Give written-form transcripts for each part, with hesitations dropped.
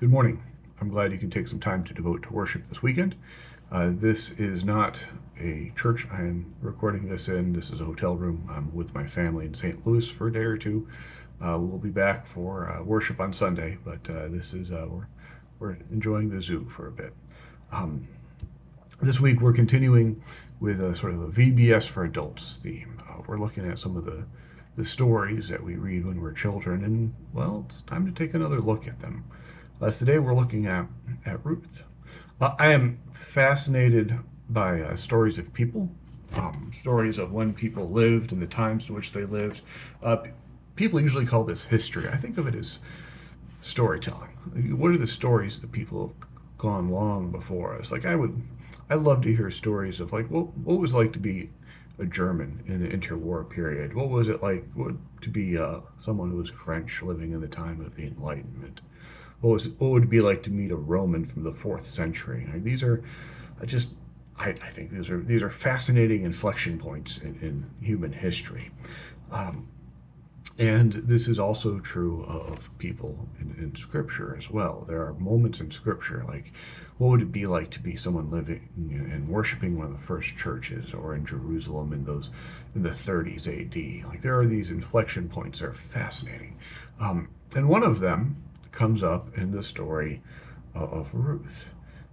Good morning. I'm glad you can take some time to devote to worship this weekend. This is not a church I am recording this in. This is a hotel room. I'm with my family in St. Louis for a day or two. We'll be back for worship on Sunday, but this is we're enjoying the zoo for a bit. Um, this week we're continuing with a sort of a VBS for adults theme. We're looking at some of the stories that we read when we're children, and well, it's time to take another look at them. Today we're looking at Ruth. I am fascinated by stories of people, stories of when people lived and the times in which they lived. People usually call this history. I think of it as storytelling. What are the stories that people have gone long before us? I'd love to hear stories of like what was it like to be a German in the interwar period. What was it like to be someone who was French living in the time of the Enlightenment? What would it be like to meet a Roman from the fourth century? These are just I think these are fascinating inflection points in human history. Um, and this is also true of people in Scripture as well. There are moments in Scripture, like what would it be like to be someone living and worshiping one of the first churches, or in Jerusalem in the 30s A.D. Like there are these inflection points that are fascinating, and one of them comes up in the story of Ruth.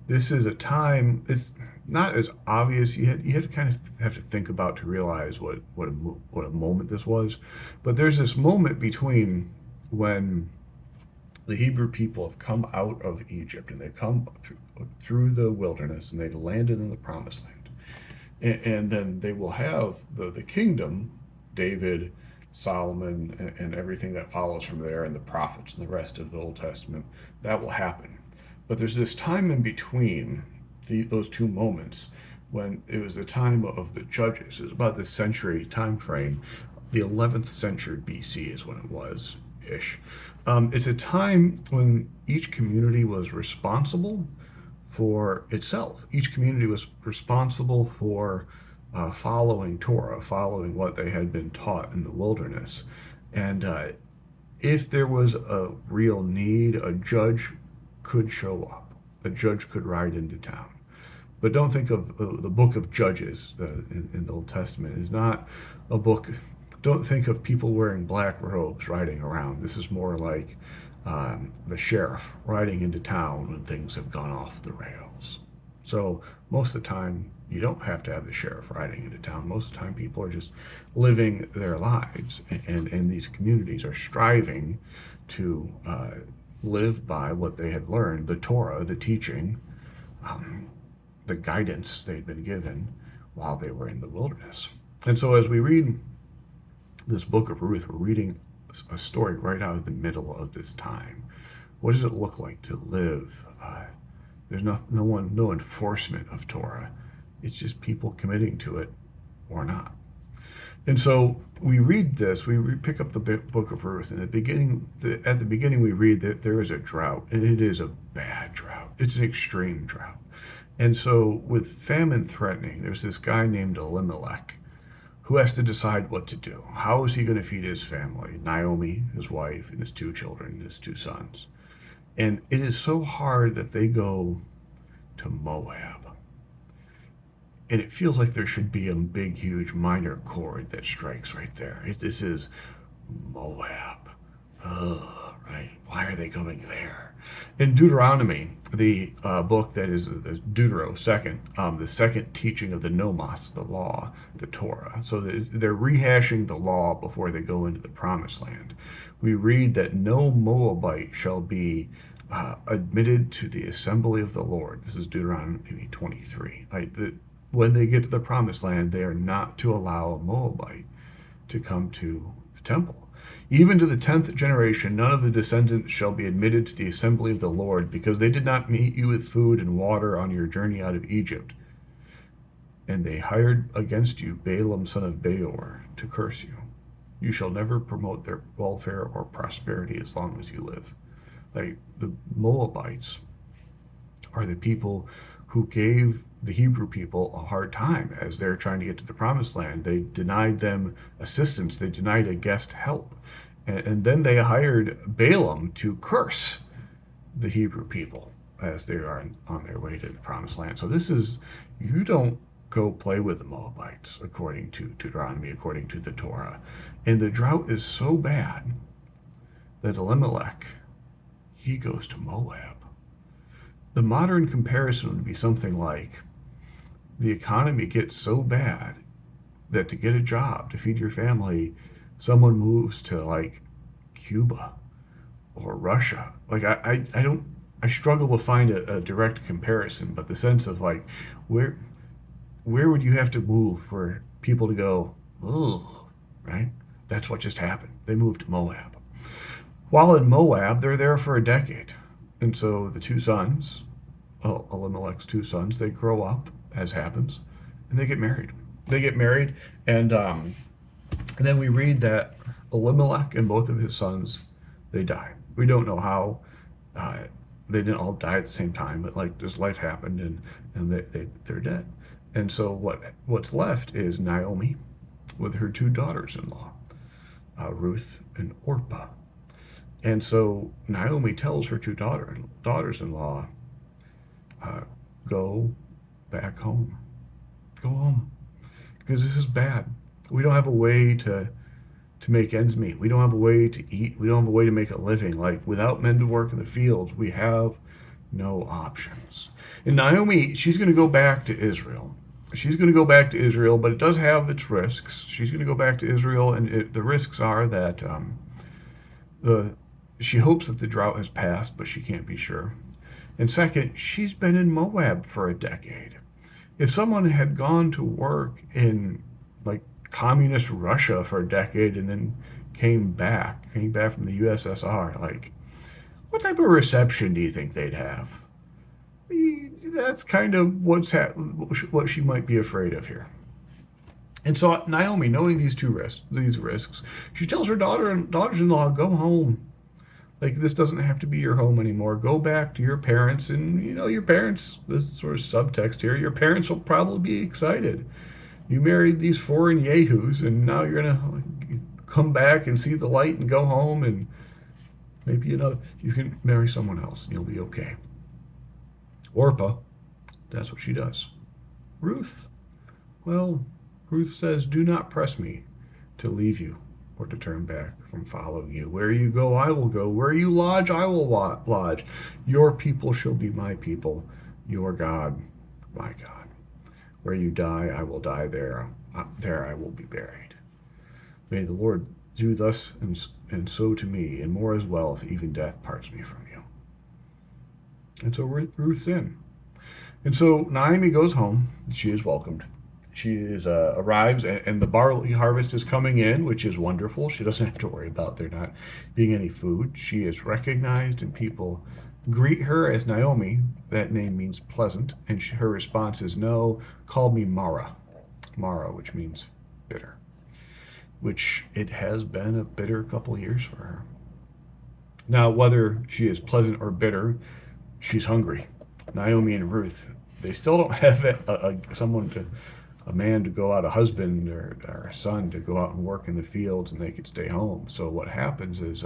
This is a time, it's not as obvious. You had to kind of have to think about to realize what a moment this was. But there's this moment between when the Hebrew people have come out of Egypt and they come through the wilderness and they've landed in the promised land. And then they will have the kingdom, David, Solomon, and everything that follows from there, and the prophets and the rest of the Old Testament. That will happen. But there's this time in between those two moments when it was the time of the judges. It was about this century time frame. The 11th century BC is when it was ish. It's a time when each community was responsible for itself. Each community was responsible for following Torah, following what they had been taught in the wilderness. And if there was a real need, a judge could show up. A judge could ride into town. But don't think of the book of Judges in the Old Testament is not a book. Don't think of people wearing black robes riding around. This is more like the sheriff riding into town when things have gone off the rails. So most of the time, you don't have to have the sheriff riding into town. Most of the time, people are just living their lives, and these communities are striving to live by what they had learned, the Torah, the teaching, the guidance they'd been given while they were in the wilderness. And so as we read this book of Ruth, we're reading a story right out of the middle of this time. What does it look like to live? There's no enforcement of Torah. It's just people committing to it or not. And so we read this. We pick up the book of Ruth, and at the beginning we read that there is a drought, and it is a bad drought. It's an extreme drought. And so with famine threatening, there's this guy named Elimelech who has to decide what to do. How is he going to feed his family? Naomi, his wife, and his two children, his two sons. And it is so hard that they go to Moab. And it feels like there should be a big, huge minor chord that strikes right there. This is Moab. Oh, right. Why are they going there? In Deuteronomy, the book that is the the second teaching of the Nomos, the law, the Torah. So they're rehashing the law before they go into the promised land. We read that no Moabite shall be admitted to the assembly of the Lord. This is Deuteronomy 23. When they get to the promised land, they are not to allow a Moabite to come to the temple. Even to the 10th generation, none of the descendants shall be admitted to the assembly of the Lord, because they did not meet you with food and water on your journey out of Egypt. And they hired against you Balaam son of Beor to curse you. You shall never promote their welfare or prosperity as long as you live. Like the Moabites are the people who gave the Hebrew people a hard time as they're trying to get to the promised land. They denied them assistance. They denied a guest help. And then they hired Balaam to curse the Hebrew people as they are on their way to the promised land. So this is, you don't go play with the Moabites according to Deuteronomy, according to the Torah. And the drought is so bad that Elimelech, he goes to Moab. The modern comparison would be something like the economy gets so bad that to get a job, to feed your family, someone moves to like Cuba or Russia. Like I don't, I struggle to find a direct comparison, but the sense of like where where would you have to move for people to go, oh, right? That's what just happened. They moved to Moab. While in Moab, they're there for a decade. And so the two sons, Elimelech's two sons, they grow up, as happens, and they get married. They get married, and then we read that Elimelech and both of his sons, they die. We don't know how. Uh, they didn't all die at the same time, but like this life happened, and they're dead. And so what's left is Naomi with her two daughters-in-law, Ruth and Orpah. And so Naomi tells her two daughters-in-law, uh, go back home. Go home. Because this is bad. We don't have a way to make ends meet. We don't have a way to eat. We don't have a way to make a living. Like without men to work in the fields, we have no options. And Naomi, she's going to go back to Israel. She's going to go back to Israel, but it does have its risks. She's going to go back to Israel, and the risks are that the she hopes that the drought has passed, but she can't be sure. And second, she's been in Moab for a decade. If someone had gone to work in like communist Russia for a decade and then came back from the USSR, like what type of reception do you think they'd have? That's kind of what she might be afraid of here. And so Naomi, knowing these risks, she tells her daughters-in-law, go home. Like this doesn't have to be your home anymore. Go back to your parents, and your parents. This sort of subtext here. Your parents will probably be excited. You married these foreign yahoos, and now you're gonna come back and see the light and go home, and maybe you can marry someone else, and you'll be okay. Orpah, that's what she does. Ruth, well, Ruth says, do not press me to leave you or to turn back from following you. Where you go, I will go. Where you lodge, I will lodge. Your people shall be my people. Your God, my God. Where you die, I will die there. There I will be buried. May the Lord do thus and so to me, and more as well, if even death parts me from you. And so Ruth's in. And so Naomi goes home. She is welcomed. She arrives, and the barley harvest is coming in, which is wonderful. She doesn't have to worry about there not being any food. She is recognized, and people greet her as Naomi. That name means pleasant, and her response is, no, call me Mara. Mara, which means bitter, which it has been a bitter couple years for her. Now, whether she is pleasant or bitter, she's hungry. Naomi and Ruth, they still don't have a man to go out, a husband or a son to go out and work in the fields, and they could stay home. So what happens is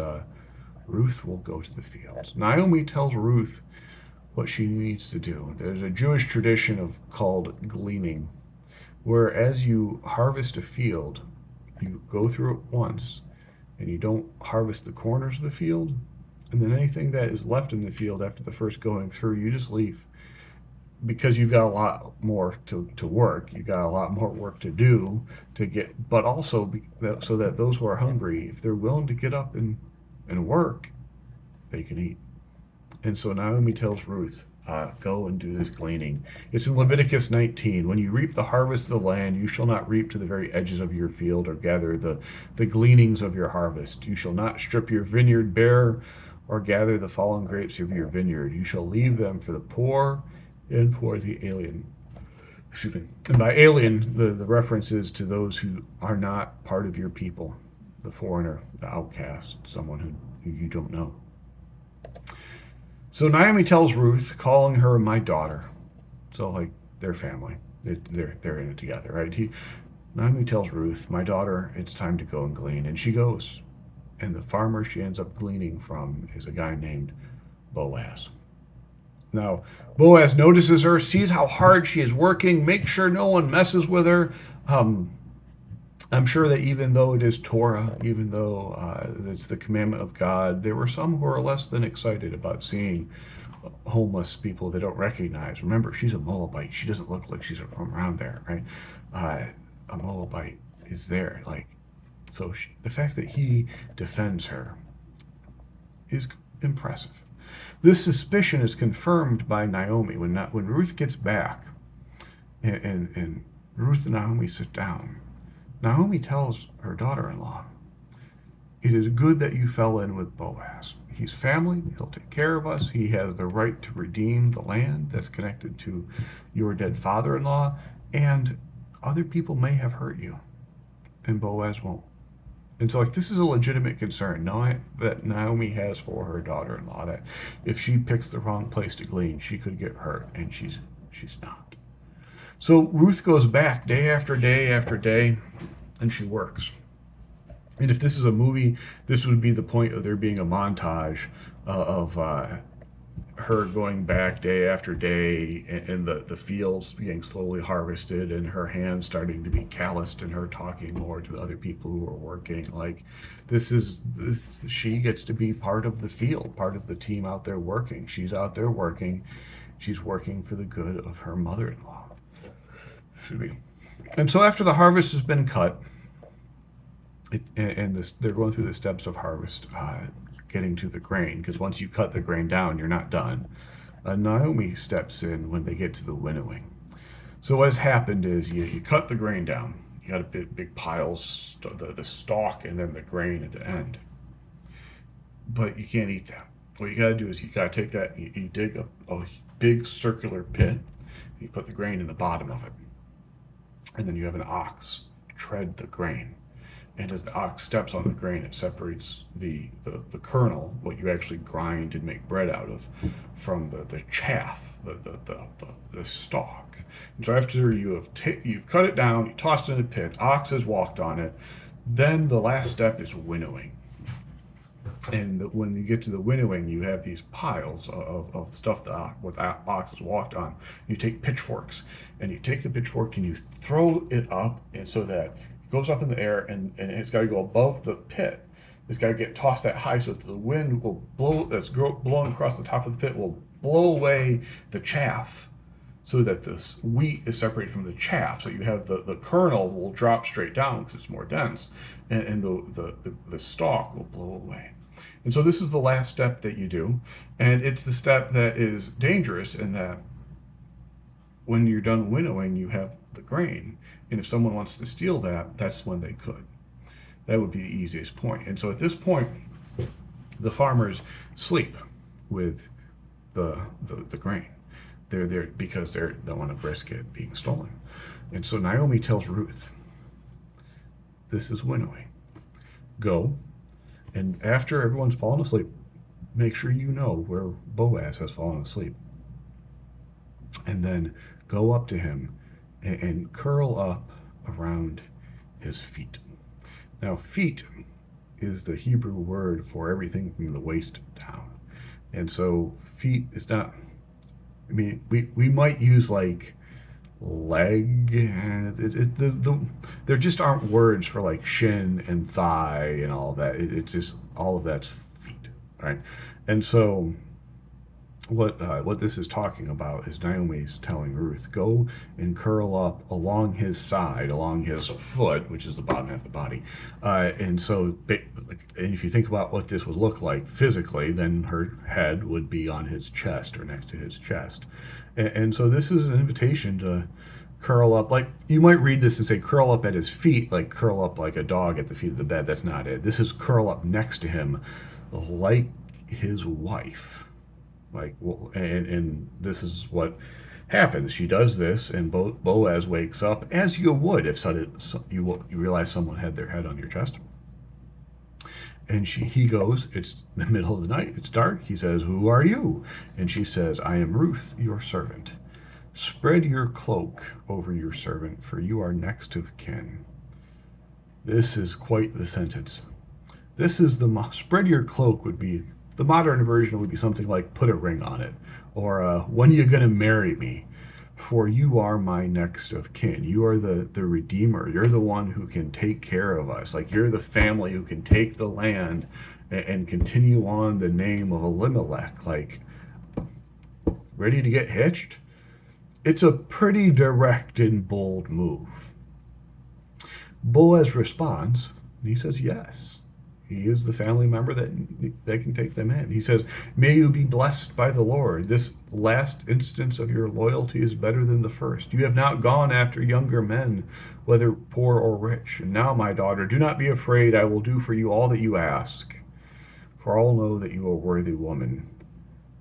Ruth will go to the fields. Naomi tells Ruth what she needs to do. There's a Jewish tradition called gleaning, where as you harvest a field, you go through it once, and you don't harvest the corners of the field, and then anything that is left in the field after the first going through, you just leave. Because you've got a lot more to work, you've got a lot more work to do to get, but also so that those who are hungry, if they're willing to get up and work, they can eat. And so Naomi tells Ruth, go and do this gleaning. It's in Leviticus 19. When you reap the harvest of the land, you shall not reap to the very edges of your field or gather the gleanings of your harvest. You shall not strip your vineyard bare or gather the fallen grapes of your vineyard. You shall leave them for the poor and for the alien. Excuse me. And by alien, the reference is to those who are not part of your people, the foreigner, the outcast, someone who you don't know. So Naomi tells Ruth, calling her my daughter. So like their family, they're in it together, right? Naomi tells Ruth, my daughter, it's time to go and glean, and she goes. And the farmer she ends up gleaning from is a guy named Boaz. Now, Boaz notices her, sees how hard she is working, makes sure no one messes with her. Um, I'm sure that even though it is Torah, even though it's the commandment of God, there were some who are less than excited about seeing homeless people they don't recognize. Remember, she's a Moabite. She doesn't look like she's from around there, right? A Moabite is there. The fact that he defends her is impressive. This suspicion is confirmed by Naomi when Ruth gets back and Ruth and Naomi sit down. Naomi tells her daughter-in-law, "It is good that you fell in with Boaz. He's family. He'll take care of us. He has the right to redeem the land that's connected to your dead father-in-law, and other people may have hurt you, and Boaz won't." And so, this is a legitimate concern that Naomi has for her daughter-in-law, that if she picks the wrong place to glean, she could get hurt, and she's not. So Ruth goes back day after day after day, and she works. And if this is a movie, this would be the point of there being a montage of her going back day after day, and the fields being slowly harvested, and her hands starting to be calloused, and her talking more to the other people who are working. She gets to be part of the field, part of the team out there working. She's out there working. She's working for the good of her mother-in-law. And so after the harvest has been cut, they're going through the steps of harvest, getting to the grain, because once you cut the grain down, you're not done. Naomi steps in when they get to the winnowing. So what has happened is you cut the grain down. You got a big pile, the stalk, and then the grain at the end. But you can't eat that. What you got to do is you got to take that, you dig a big circular pit, you put the grain in the bottom of it. And then you have an ox tread the grain. And as the ox steps on the grain, it separates the kernel, what you actually grind and make bread out of, from the chaff, the stalk. And so after you've cut it down, you tossed it in a pit, ox has walked on it, then the last step is winnowing. And when you get to the winnowing, you have these piles of stuff that ox has walked on. You take pitchforks, and you take the pitchfork and you throw it up, and so that it goes up in the air, and it's got to go above the pit. It's got to get tossed that high so that the wind will blow, that's blowing across the top of the pit, will blow away the chaff, so that this wheat is separated from the chaff. So you have the kernel will drop straight down because it's more dense, and the stalk will blow away. And so this is the last step that you do, and it's the step that is dangerous in that when you're done winnowing, you have the grain, and if someone wants to steal that, that's when they could. That would be the easiest point. And so at this point, the farmers sleep with the grain. They're there because they don't want to risk it being stolen. And so Naomi tells Ruth, "This is winnowing. Go, and after everyone's fallen asleep, make sure you know where Boaz has fallen asleep. And then go up to him and curl up around his feet." Now, feet is the Hebrew word for everything from the waist down. And so feet is not, we might use leg. There just aren't words for like shin and thigh and all of that. It's just all of that's feet, right? And so what this is talking about is Naomi's telling Ruth, go and curl up along his side, along his foot, which is the bottom half of the body. And if you think about what this would look like physically, then her head would be on his chest or next to his chest. And so this is an invitation to curl up. Like, you might read this and say curl up at his feet, like curl up like a dog at the feet of the bed. That's not it. This is curl up next to him like his wife. And this is what happens. She does this, and Boaz wakes up, as you would if you realize someone had their head on your chest. And he goes, it's the middle of the night, it's dark. He says, "Who are you?" And she says, "I am Ruth, your servant. Spread your cloak over your servant, for you are next of kin." This is quite the sentence. Spread your cloak would be The modern version would be something like put a ring on it, or when you gonna marry me? For you are my next of kin. You are the redeemer. You're the one who can take care of us. Like you're the family who can take the land and continue on the name of Elimelech. Like ready to get hitched? It's a pretty direct and bold move. Boaz responds, and he says yes. He is the family member that can take them in. He says, may you be blessed by the Lord. This last instance of your loyalty is better than the first. You have not gone after younger men, whether poor or rich. And now, my daughter, do not be afraid. I will do for you all that you ask. For all know that you are a worthy woman.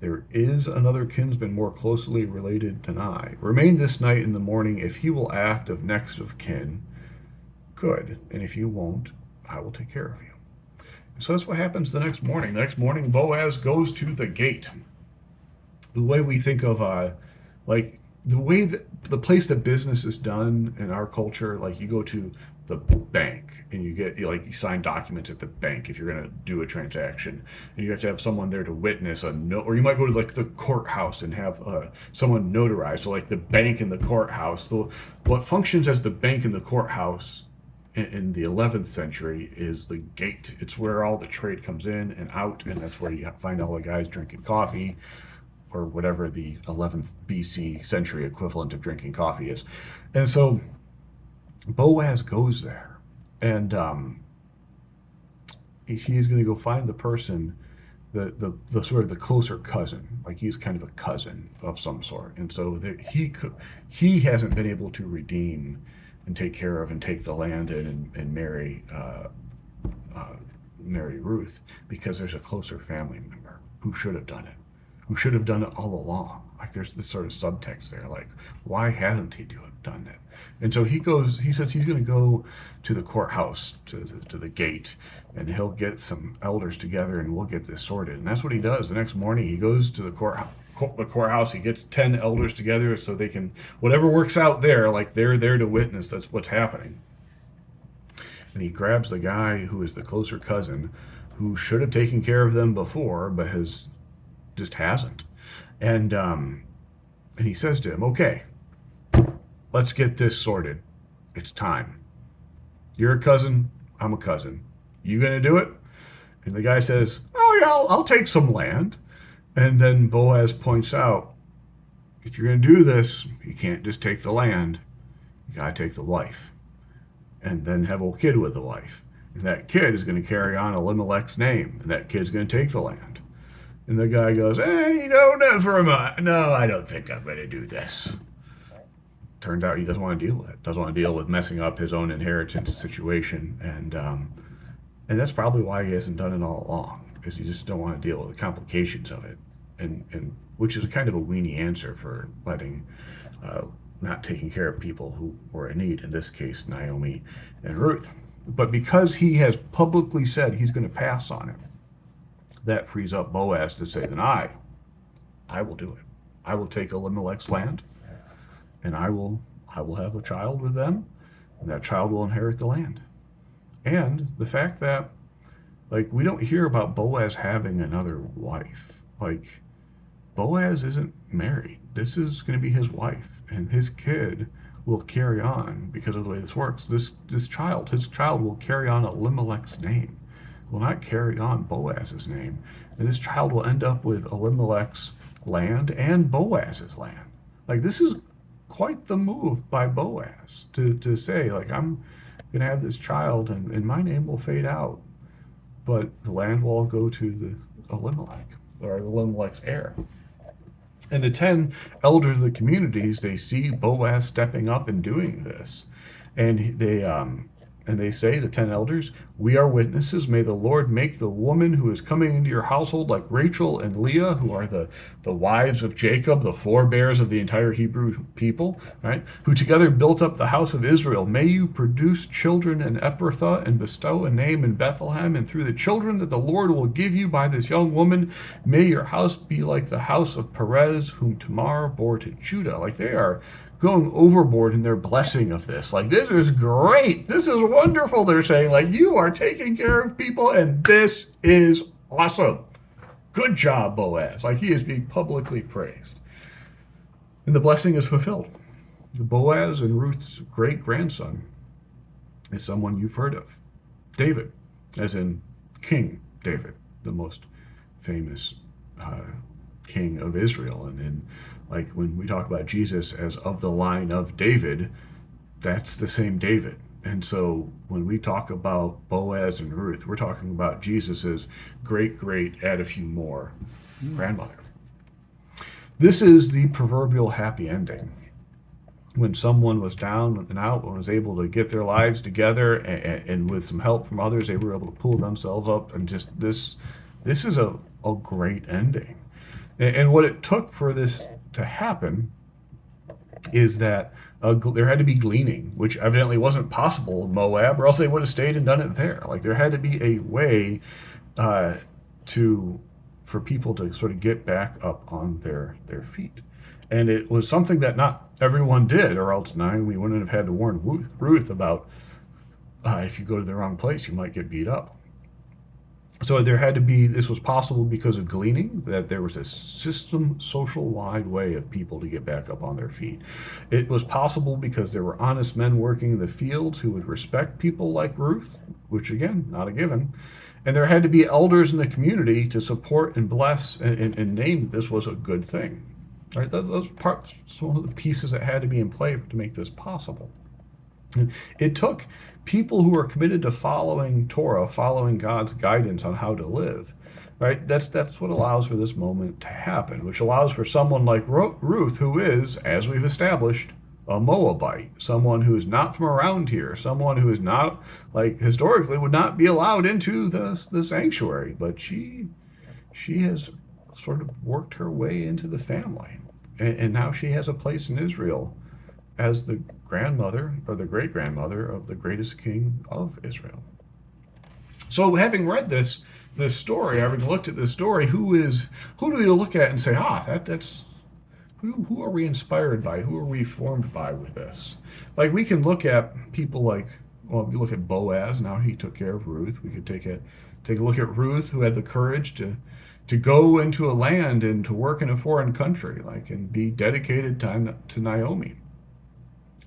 There is another kinsman more closely related than I. Remain this night in the morning. If he will act of next of kin, good. And if you won't, I will take care of you. So that's what happens the next morning. The next morning, Boaz goes to the gate. The way we think of, like, the way that the place that business is done in our culture, like you go to the bank and you sign documents at the bank if you're going to do a transaction, and you have to have someone there to witness a note, or you might go to like the courthouse and have someone notarize. So like the bank and the courthouse, what functions as the bank and the courthouse in the 11th century is the gate. It's where all the trade comes in and out, and that's where you find all the guys drinking coffee, or whatever the 11th BC century equivalent of drinking coffee is. And so Boaz goes there, and he's going to go find the person, the sort of the closer cousin, like he's kind of a cousin of some sort. And so he hasn't been able to redeem and take care of and take the land in and marry Ruth, because there's a closer family member who should have done it, all along. Like there's this sort of subtext there, like why hasn't he done it? And so he says he's going to go to the courthouse, to the gate, and he'll get some elders together and we'll get this sorted. And that's what he does. The next morning he goes to the courthouse. He gets 10 elders together so they can, whatever works out there, like they're there to witness that's what's happening. And he grabs the guy who is the closer cousin, who should have taken care of them before but hasn't. And he says to him, okay, let's get this sorted. It's time. You're a cousin, I'm a cousin. You gonna do it? And the guy says, oh yeah, I'll take some land. And then Boaz points out, if you're going to do this, you can't just take the land. You got to take the wife. And then have a kid with the wife. And that kid is going to carry on Elimelech's name. And that kid's going to take the land. And the guy goes, never mind. No, I don't think I'm going to do this. Turns out he doesn't want to deal with it. Doesn't want to deal with messing up his own inheritance situation. And that's probably why he hasn't done it all along. Because you just don't want to deal with the complications of it, and which is kind of a weenie answer for not taking care of people who were in need, in this case Naomi and Ruth. But because he has publicly said he's going to pass on it, that frees up Boaz to say, then I will do it. I will take Elimelech's land, and I will have a child with them, and that child will inherit the land. And the fact that, like, we don't hear about Boaz having another wife. Like, Boaz isn't married. This is going to be his wife, and his kid will carry on, because of the way this works. His child will carry on Elimelech's name. Will not carry on Boaz's name. And this child will end up with Elimelech's land and Boaz's land. Like, this is quite the move by Boaz to say, like, I'm going to have this child, and my name will fade out, but the land will all go to the Elimelech, or Elimelech's heir. And the 10 elders of the communities, they see Boaz stepping up and doing this, and they say, the 10 elders, we are witnesses. May the Lord make the woman who is coming into your household like Rachel and Leah, who are the wives of Jacob, the forebears of the entire Hebrew people, right? Who together built up the house of Israel. May you produce children in Ephrathah and bestow a name in Bethlehem. And through the children that the Lord will give you by this young woman, may your house be like the house of Perez, whom Tamar bore to Judah. Like, they are going overboard in their blessing of this. Like, this is great. This is wonderful. They're saying, like, you are taking care of people, and this is awesome. Good job, Boaz. Like he is being publicly praised. And the blessing is fulfilled. Boaz and Ruth's great grandson is someone you've heard of, David, as in King David, the most famous uh, king of Israel. And like when we talk about Jesus as of the line of David, that's the same David. And so when we talk about Boaz and Ruth, we're talking about Jesus's great great, add a few more, grandmother. This is the proverbial happy ending. When someone was down and out and was able to get their lives together, and with some help from others, they were able to pull themselves up, and just this is a great ending. And what it took for this to happen is that there had to be gleaning, which evidently wasn't possible in Moab, or else they would have stayed and done it there. Like there had to be a way uh, to for people to sort of get back up on their feet. And it was something that not everyone did, or else we wouldn't have had to warn Ruth about if you go to the wrong place, you might get beat up. So there had to be, this was possible because of gleaning, that there was a system, social wide way of people to get back up on their feet. It was possible because there were honest men working in the fields who would respect people like Ruth, which again, not a given. And there had to be elders in the community to support and bless and name that this was a good thing. All right, those parts, some of the pieces that had to be in play to make this possible. It took people who are committed to following Torah, following God's guidance on how to live. Right? That's what allows for this moment to happen, which allows for someone like Ruth, who is, as we've established, a Moabite, someone who is not from around here, someone who is not, like historically, would not be allowed into the sanctuary, but she has sort of worked her way into the family, and now she has a place in Israel as the grandmother or the great grandmother of the greatest king of Israel. So, having read this story, having looked at this story, who do we look at and say, that's who are we inspired by? Who are we formed by with this? Like we can look at people like, well, if you look at Boaz, now he took care of Ruth. We could take a look at Ruth, who had the courage to go into a land and to work in a foreign country, like, and be dedicated to Naomi.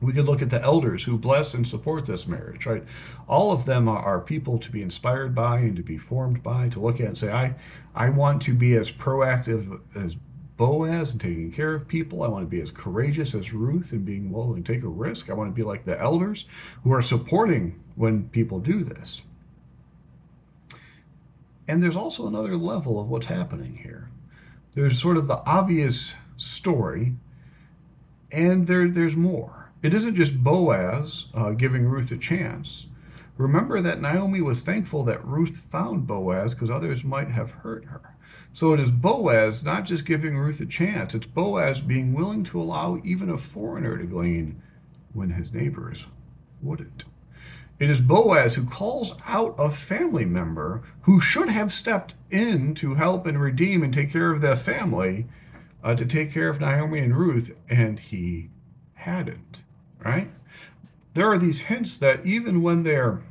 We could look at the elders who bless and support this marriage, right? All of them are people to be inspired by and to be formed by, to look at and say, I want to be as proactive as Boaz and taking care of people. I want to be as courageous as Ruth and being willing to take a risk. I want to be like the elders who are supporting when people do this. And there's also another level of what's happening here. There's sort of the obvious story, and there's more. It isn't just Boaz giving Ruth a chance. Remember that Naomi was thankful that Ruth found Boaz because others might have hurt her. So it is Boaz not just giving Ruth a chance, it's Boaz being willing to allow even a foreigner to glean when his neighbors wouldn't. It is Boaz who calls out a family member who should have stepped in to help and redeem and take care of their family, to take care of Naomi and Ruth, and he hadn't, right? There are these hints that even when they're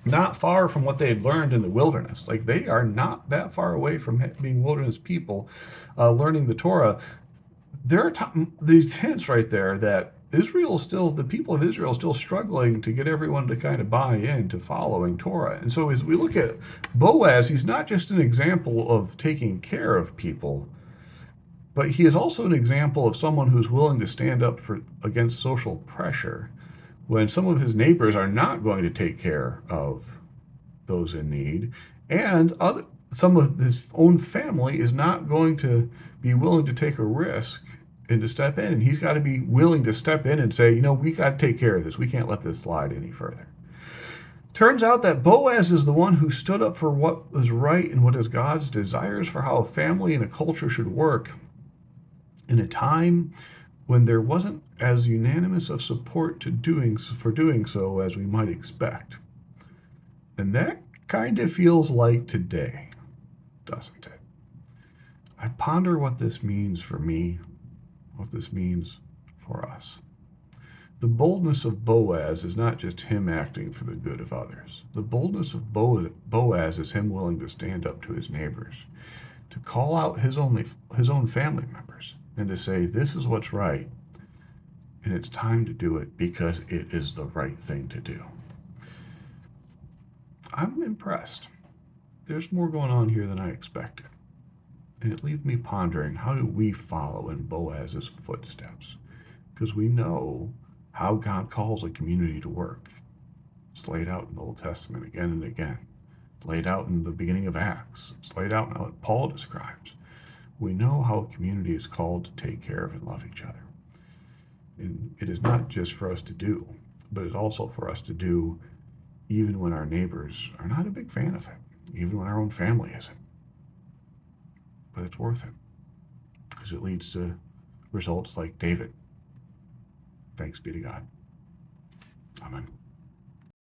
not far from what they had learned in the wilderness, like they are not that far away from being wilderness people, learning the Torah, there are these hints right there that the people of Israel, still struggling to get everyone to kind of buy into following Torah. And so as we look at Boaz, he's not just an example of taking care of people, but he is also an example of someone who's willing to stand up against social pressure when some of his neighbors are not going to take care of those in need, and some of his own family is not going to be willing to take a risk and to step in. And he's got to be willing to step in and say, we got to take care of this. We can't let this slide any further. Turns out that Boaz is the one who stood up for what is right and what is God's desires for how a family and a culture should work in a time when there wasn't as unanimous of support for doing so as we might expect. And that kind of feels like today, doesn't it? I ponder what this means for me, what this means for us. The boldness of Boaz is not just him acting for the good of others. The boldness of Boaz is him willing to stand up to his neighbors, to call out his own family members, and to say, this is what's right, and it's time to do it because it is the right thing to do. I'm impressed. There's more going on here than I expected. And it leaves me pondering, how do we follow in Boaz's footsteps? Because we know how God calls a community to work. It's laid out in the Old Testament again and again. It's laid out in the beginning of Acts. It's laid out in what Paul describes. We know how a community is called to take care of and love each other. And it is not just for us to do, but it's also for us to do even when our neighbors are not a big fan of it, even when our own family isn't. But it's worth it, because it leads to results like David. Thanks be to God. Amen.